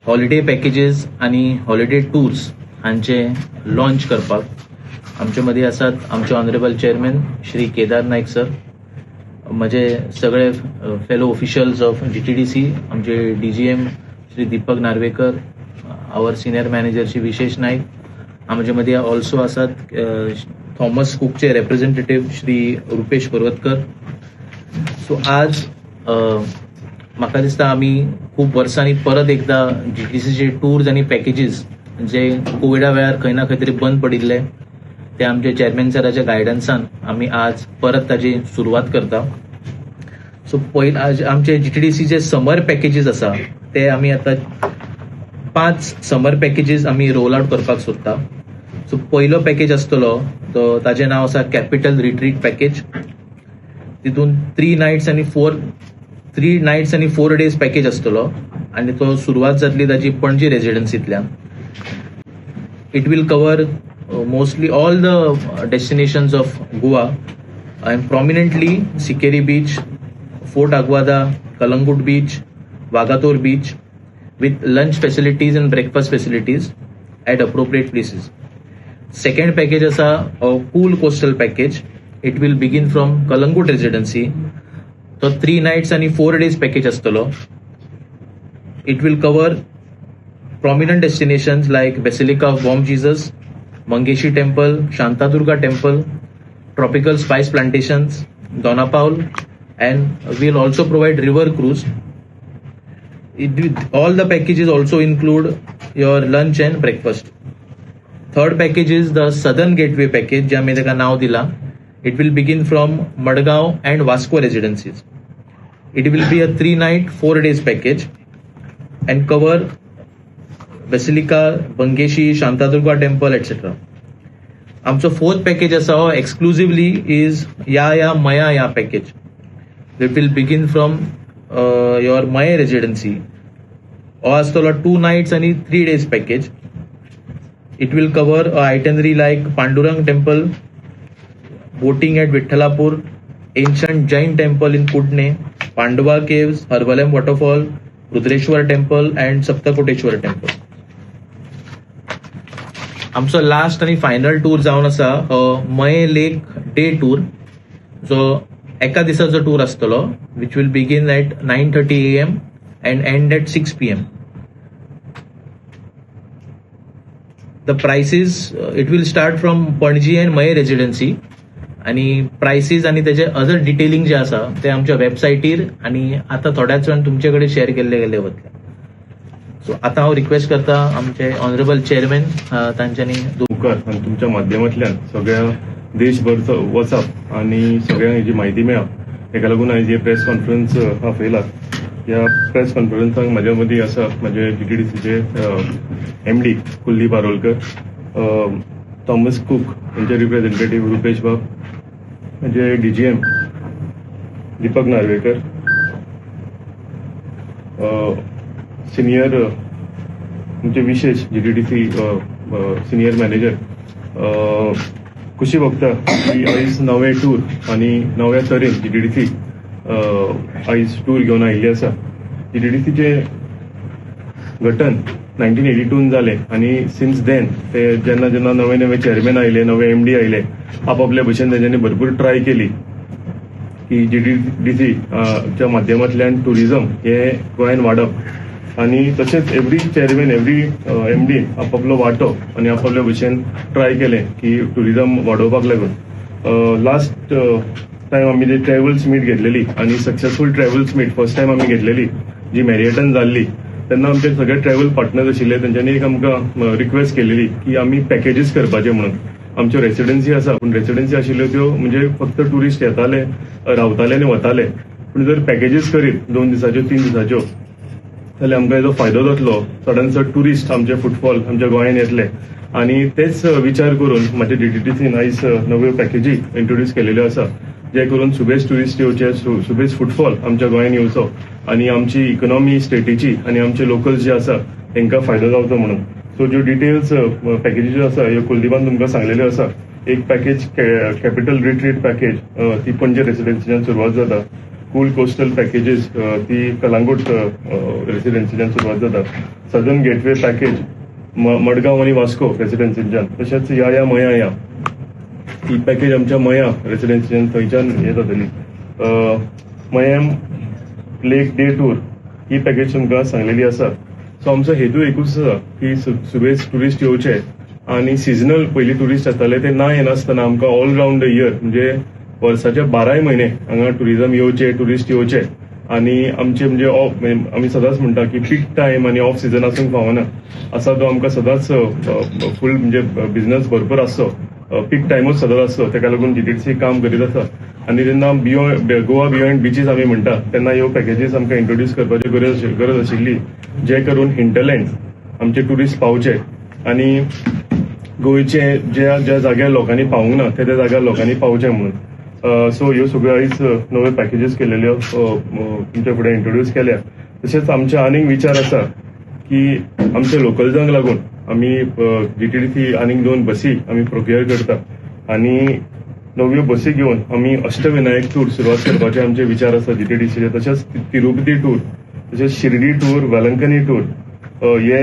Holiday packages आणि holiday tours हांचे launch करपाक आमचे मदीं आसात आमचे honourable chairman Shri Kedar Naik sir, म्हजे सगळे फेलो ऑफिशियल्स ऑफ GTDC, आमचे DGM Shri Deepak Narvekar, our senior manager Shri Vishesh Naik, आमचे मदीं ऑल्सो आसात थॉमस कुकचे रिप्रेझेंटेटिव्ह श्री रुपेश पर्वतकर. सो आज म्हाका दिसता आमी खूब वर्सांनी परत एकदा GTDCचे टूर्स आनी पॅकेजीस जे कोविडा वेळार खंय ना खंय तरी बंद पडिल्ले ते आमचे चेअरमॅन सराच्या गायडन्सान आमी आज परत ताची सुरवात करता. सो पयले आमचे GTDCचे समर पॅकेजीस आसा ते आमी आतां 5 समर पॅकेजीस आमी रोल आउट करपाक सोदता. सो पयलो पॅकेज आसतलो तो ताचें नांव आसा कॅपिटल रिट्रीट पॅकेज. तितून 3 नायट्स आनी 4 डेज पॅकेज आसतलो आनी तो सुरवात जातली ताची पणजी रेजिडेन्सींतल्यान. It will cover mostly all the destinations of Goa and prominently Sikeri Beach, Fort Aguada, Kalangut Beach, Vagator Beach with lunch facilities and breakfast facilities at appropriate places. Second package is a cool coastal package. It will begin from Kalangut Residency. So 3 nights and 4 days package astalo. It will cover prominent destinations like Basilica of Bom Jesus, Mangeshi Temple, Shantadurga Temple, tropical spice plantations, Donapaul, and we'll also provide river cruise. All the packages also include your lunch and breakfast. Third package is the Southern Gateway package, ज्या आमी ताका नाव दिला. It will begin from Madgaon and Vasco residencies. It will be a 3-night, 4 days package and cover Basilica, Bangeshi, Shantadurga Temple, etc. आमचो fourth package आसा हो exclusively is या मया या package. It will begin from your Mayem residency. हो आसतलो 2 nights आनी 3 days package. It will cover itinerary like Pandurang temple, boating at Vithalapur, ancient Jain temple in Kudne, Pandava caves, Harvalem waterfall, Rudreshwar temple and Saptakoteshwar temple. आमचो last आणि final tour जावन आसा मये लेक डे टूर, जो एका दिसाचो टूर आसतलो विच विल बिगीन eight 9:30 AM and end at 6 PM. The prices it will start from Panaji and मये रेजिडेन्सी आणि प्राइसीस आणि त्याचे अदर डिटेलिंग जे आसा ते आमच्या वेबसायटीर आणि आता थोड्याच वेळान तुमचे कडेन शेअर केले वतले. सो आता हांव रिक्वेस्ट करता आमचे ऑनरेबल चेअरमॅन तांच्यांनी आणि तुमच्या माध्यमांतल्यान सगळ्या देशभरचो वचप आणि सगळ्यांक हेची म्हायती मेळप. हेका लागून आयज हे प्रेस कॉन्फरन्स आपयला. ह्या प्रेस कॉन्फरन्साक म्हाज्या मदीं आसा म्हाजे GTDCचे MD Kuldeep Arolkar, Thomas cook यांचे रिप्रेझेंटेटिव्ह रुपेश बाब, म्हणजे DGM दीपक नार्वेकर, सिनियर म्हणजे विशेष GTDC सिनियर मॅनेजर खुशी भोगता की आयज नवे टूर आणि नव्या तरेन GTDC आयज टूर घेवन आयिल्ली आसा. GTDCचे गठन 1982 जाले आणि सिन्स देन ते जेन्ना जेन्ना नवे नवे चेअरमॅन आयले, नवे MD आयले, आपापल्या भशेन तेंच्यांनी भरपूर ट्राय केली की GTDC च्या माध्यमांतल्यान टुरिझम हे गोंयान वाडप आणि तशेंच एवरी चेअरमॅन एवरी MD आपापलो वांटो आणि आपापल्या भशेन ट्राय केले की टुरिझम वाडोवपाक लागून. लास्ट टायम आमी जी ट्रॅव्हल्स मीट घेतलेली आणि successful travels meet first time आमी घेतलेली जी मॅरियटन जाल्ली, तेन्ना आमचे सगळे ट्रॅव्हल पार्टनर्स आशिल्ले तेंच्यांनी एक आमकां रिक्वेस्ट केलेली की आमी पॅकेजीस करपाचे म्हणून. आमच्यो रेसिडेन्सी आसा पूण रेसिडेन्सी आशिल्ल्यो त्यो म्हणजे फक्त टुरिस्ट येताले, रावताले आनी वताले. पूण जर पॅकेजीस करीत 2 दिसाच्यो 3 दिसाच्यो जाल्यार आमकां हेजो फायदो जातलो. चडांत चड टुरिस्ट आमचे फुटफॉल आमच्या गोंयांत येतले आणि तेच विचार करून म्हाज्या GTDCन आयज नव्यो पॅकेजी इंट्रोड्यूस केलेल्यो आसा, जे करून सुबेज टुरिस्ट येवचे, सुबेज फुटफॉल आमच्या गोंयांत येवचो आणि आमची इकॉनॉमी स्टेटीची आणि आमचे लोकल्स जे आसा तांकां फायदो जावचो म्हणून. सो ज्यो डिटेल्स पॅकेजी आसा ह्यो कुलदीपान तुमकां सांगलेल्यो आसा. एक पॅकेज कॅपिटल रिट्रीट पॅकेज ती पणजे रेसिडेन्सीच्यान सुरवात जाता कूल कोस्टल पॅकेजेस ती कलांगूट रेसिडेन्सीच्यान सुरवात जाता. सदर्न गेटवे पॅकेज मडगांव आणि वास्को रेसिडेन्सीच्यान, तशेंच या मया ही पॅकेज आमच्या मया रेसिडेन्सीच्यान थंयच्यान हे जातली. मयम लेक डे टूर ही पॅकेज तुमकां सांगलेली आसा. सो आमचो हेतू एकूच आसा की सुबेज टुरिस्ट येवचे आणि सिजनल पयलीं टुरिस्ट येताले ते ना येनासतना आमकां ऑल रावंड द इयर म्हणजे वर्साचे 12 म्हयने हांगा टुरिझम येवचे, टुरिस्ट येवचे. आणि आमचे म्हणजे आमी सदांच म्हणटा की पीक टायम आणि ऑफ सिजन आसूंक फावना. असा तो आमकां सदांच फूल म्हणजे बिझनस भरपूर आसचो, पीक टायमूच सदांच आसचो. ताका लागून जीटीडीसी काम करीत आसा. आणि जेन्ना गोवा बियॉन्ड बीचीस आमी म्हणटा तेन्ना ह्यो पॅकेजीस आमकां इंट्रोड्यूस करपाची गरज आशिल्ली, जे करून हिंटरलँड आमचे टुरिस्ट पावचे आणि गोंयचे ज्या जाग्यार लोकांनी पावूंक ना त्या जाग्यार लोकांनी पावचे म्हणून. सो ह्यो सगळ्यो आयज नव्यो पॅकेजीस केलेल्यो तुमचे फुडें इंट्रोड्यूस केल्या. तशेंच आमचे आनीक विचार आसा की आमच्या लोकल्सांक लागून आमी जीटीडीसी आनीक 2 बसी आमी प्रोक्युअर करता आणि नव्यो बसी घेवन आमी अष्टविनायक टूर सुरवात करपाचे आमचे विचार आसा जीटीडीसीचे. तशेंच तिरुपती टूर, तशेंच शिर्डी टूर, वेलंकनी टूर हे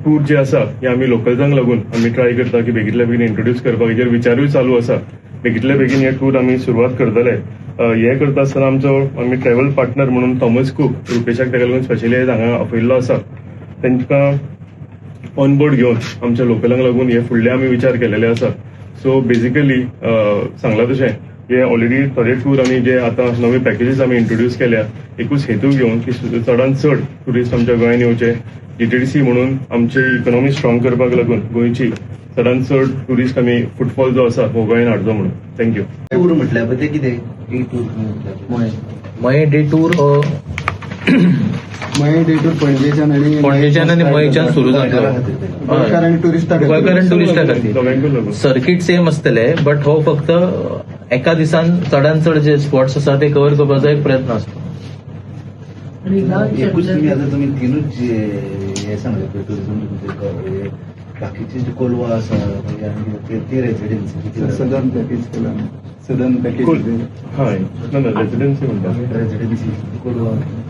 टूर जे आसा हे आमी लोकल्सांक लागून आमी ट्राय करता की बेगीतल्या बेगीन इंट्रोड्यूस करपाक. हेजेर विचारूय चालू आसा. बेगीतल्या बेगीन हे टूर आमी सुरवात करतले. हे करता आसतना आमी ट्रॅव्हल पार्टनर म्हणून थॉमस कूक रुपेशाक ताका लागून स्पेशली हांगा आपयल्लो आसा. तांकां ऑन बोर्ड घेवन आमच्या लोकलांक लागून हे फुडले आमी विचार केलेले आसा. सो बेसिकली सांगला तशें हे ऑलरेडी थोडे टूर आमी जे आतां नवे पॅकेजीस आमी इंट्रोड्यूस केल्या एकूच हेतू घेवन की चडांत चड टुरिस्ट आमच्या गोंयांत येवचे. जीटीडीसी म्हणून आमची इकॉनॉमी स्ट्रॉंग करपाक लागून गोंयची चडांत चड टुरिस्ट आमी फुटफॉल जो आसा हो गोंयांत हाडचो म्हणून. थँक्यू. टूर म्हटल्या बद्दल कितें मये डे टूर मये डे टूर पणजेच्यान आणि मयच्यान सुरू जातलो. गोंयकार आनी टुरिस्टां टुरिस्टां खातीर दोगांयकूय लागून सर्कीट सेम आसतले, बट हो फक्त एका दिसान चडांत चड जे स्पॉट्स आसा ते कव्हर करपाचो एक प्रयत्न आसता. एकूच तुम्ही तीनूच हे सांगले टुरिझम बाकीचे जे कोलवा आसा ते रेसिडेन्सी सदर्न पॅकेज केला. सदर्न पॅकेज हय ना रेसिडेन्सी म्हणटा. रेसिडेन्सी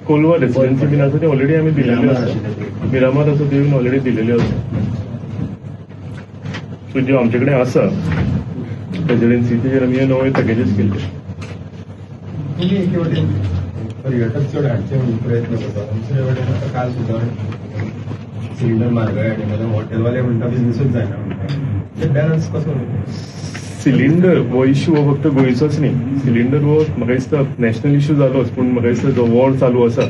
कोलवा रेसिडेन्सी बीन आसा ते ऑलरेडी आमी दिलेल्यो आसा. मिरामार आसा ते बीन ऑलरेडी दिलेल्यो आसा. सो ज्यो आमचे कडेन आसा रेसिडेन्सी तेजेर आमी हे नवे पॅकेजीस केल्ले. पर्यटक चड हाडचे म्हणून प्रयत्न करता. दुसरे कडेन आतां काल सुद्दां सिलिंडर म्हारगाय हाडले जाल्यार हॉटेलवाले म्हणटा बिझनसूच जायना म्हणटा. ते बॅलन्स कसो? सिलिंडर हो इश्यू हो फक्त गोंयचोच न्ही. सिलिंडर हो म्हाका दिसता नॅशनल इश्यू जालोच, पूण म्हाका दिसता जो वॉर चालू आसा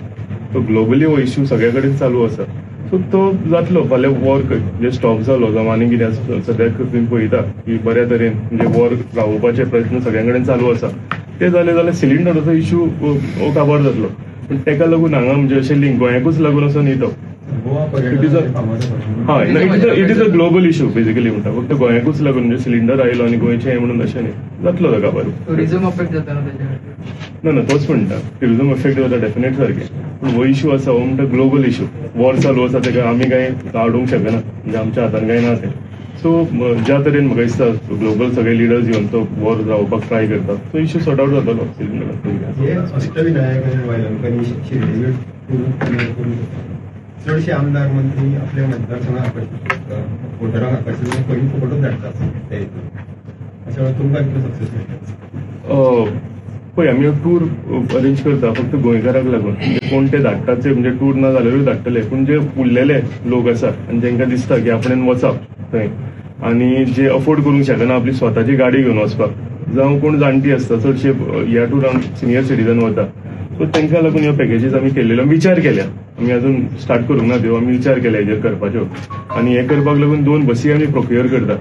तो ग्लोबली हो इश्यू सगळे कडेन चालू आसा. सो तो जातलो फाल्यां वॉर म्हणजे स्टॉप जालो जावं आनी कितें सद्याक तुम्ही पळयता की बऱ्या तरेन म्हणजे वॉर रावोवपाचे प्रयत्न सगळ्यां कडेन चालू आसा. ते जाले जाल्यार सिलिंडराचो इश्यू हो काबार जातलो. पूण तेका लागून हांगा म्हणजे अशें लिंक गोंयाकूच लागून असो न्ही तो. Goa it is a global issue basically म्हणटा. फक्त गोंयाकूच लागून म्हणजे सिलिंडर आयलो आणि गोंयचे हे म्हणून अशें न्ही. जातलो तो काबार. टुरिझम अफेक्ट जाता ना तोच म्हणटा टुरिझम इफेक्ट जाता डेफिनेट सारकें. पूण हो इश्यू आसा हो म्हणटा ग्लोबल इश्यू. वॉर चालू आसा तेका आमी कांय आडोवंक शकना, म्हणजे आमच्या हातान कांय ना तें. सो ज्या तरेन म्हाका दिसता ग्लोबल सगळे लिडर्स येवन तो वॉर रावपाक ट्राय करतात तो इश्यू सॉर्ट आउट जातलो सिलिंडराक. हे अष्टविनायक आनी वेलंकनी शिर्डी चडशे आमदार मंत्री आपल्या मतदारसंघात आकर्शीत करता, वोटरांक आकर्शीत करून पयलीं फुकटूच धाडटात ते हितून. अशें वेळार तुमकां कितें सक्सेस मेळटा? पळय आमी टूर अरेंज करता फक्त गोंयकाराक लागून. म्हणजे कोण ते धाडटाचे म्हणजे टूर ना जाल्यारूय धाडटले, पूण जे उरलेले लोक आसा आनी तांकां दिसता की आपणेन वचप थंय आनी जे अफोर्ड करूंक शकना आपली स्वताची गाडी घेवन वचपाक, जावं कोण जाणटी आसता चडशे ह्या टुरांक सिनियर सिटीजन वता. सो तांकां लागून ह्यो पॅकेजीस आमी केल्ल्यो विचार केल्या. आमी अजून स्टार्ट करूंक ना त्यो. आमी विचार केल्या हेजेर करपाच्यो आनी हे करपाक लागून 2 बसी आमी प्रोक्युअर करता.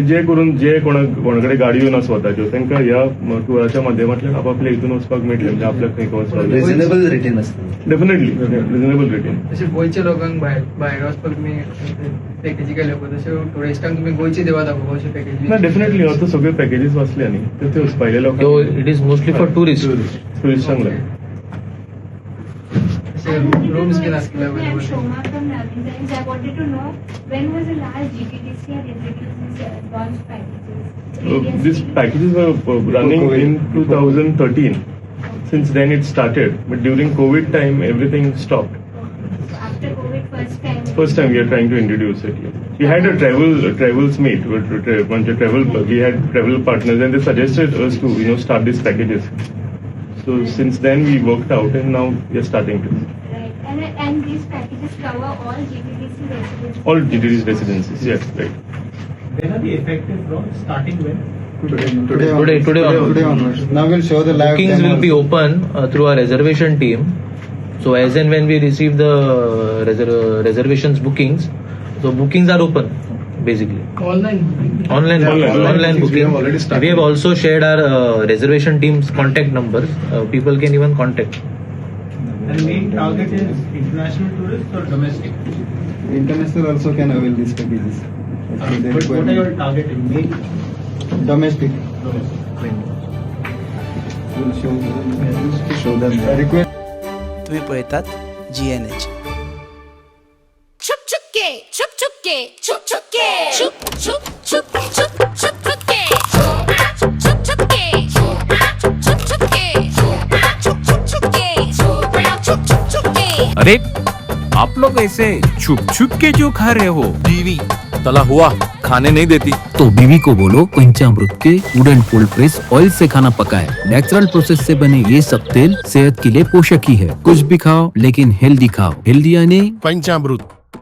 जे करून जे कोणा कडेन गाडयो ना स्वताच्यो तांकां ह्या टुराच्या माध्यमांतल्यान आपापल्या हितून वचपाक मेळटलें. म्हणजे आपल्याक खंय वचपाक रिजनेबल रेटीन आसता. डेफिनेटली रिजनेबल रेटीन. तशें गोंयच्या लोकांक भायर वचपाक तुमी पॅकेजी केल्या पळय तशें टुरिस्टांक तुमी गोंयची देवा दाखोवपाक अशें पॅकेजी ना डेफिनेटली आता सगळे पॅकेजीस वाचल्या न्ही ते भायल्या So लोकांक it is mostly for tourists. टुरिस्टांक लागून. रूम्स बीन आसले I'm Shoma from Navin Times. I wanted to know when was the last GTDC had introduced launch packages? These packages were running in 2013. Since then it started, but during COVID time everything stopped. So after COVID, First time we are trying to introduce it. Yes. We had a travels meet, we had travel partners, and they suggested us to start these packages. So since then we worked out, and now we are starting to right. And these packages cover all GTDC residences. all GTD's residences. Yes, right. When are the effective from starting when? Today onwards. Now we'll show the live Bookings demo. will be open through our reservation team. So as and when we receive the reservations bookings, so bookings are open basically. Online. Online Online booking. we have already started. We have also shared our reservation team's contact numbers. People can even contact. And main target is international tourists or domestic? International also can avail these packages. But what are your targeting? Main Domestic. domestic. We'll show them. Request. तुम्ही पळतात GNH. Chup chukke, chup chukke, chup chukke, chup chup chup chup chup chukke, chup chukke, chup chukke, chup chukke, chup chukke. अरे आप लोग ऐसे छुप छुप के जो खा रहे हो? बीवी तला हुआ खाने नहीं देती तो बीवी को बोलो पंचामृत के wood and cold press oil से खाना पकाए। नेचुरल प्रोसेस से बने ये सब तेल सेहत के लिए पोषक ही है। कुछ भी खाओ लेकिन हेल्दी खाओ। हेल्दी यानी पंचामृत।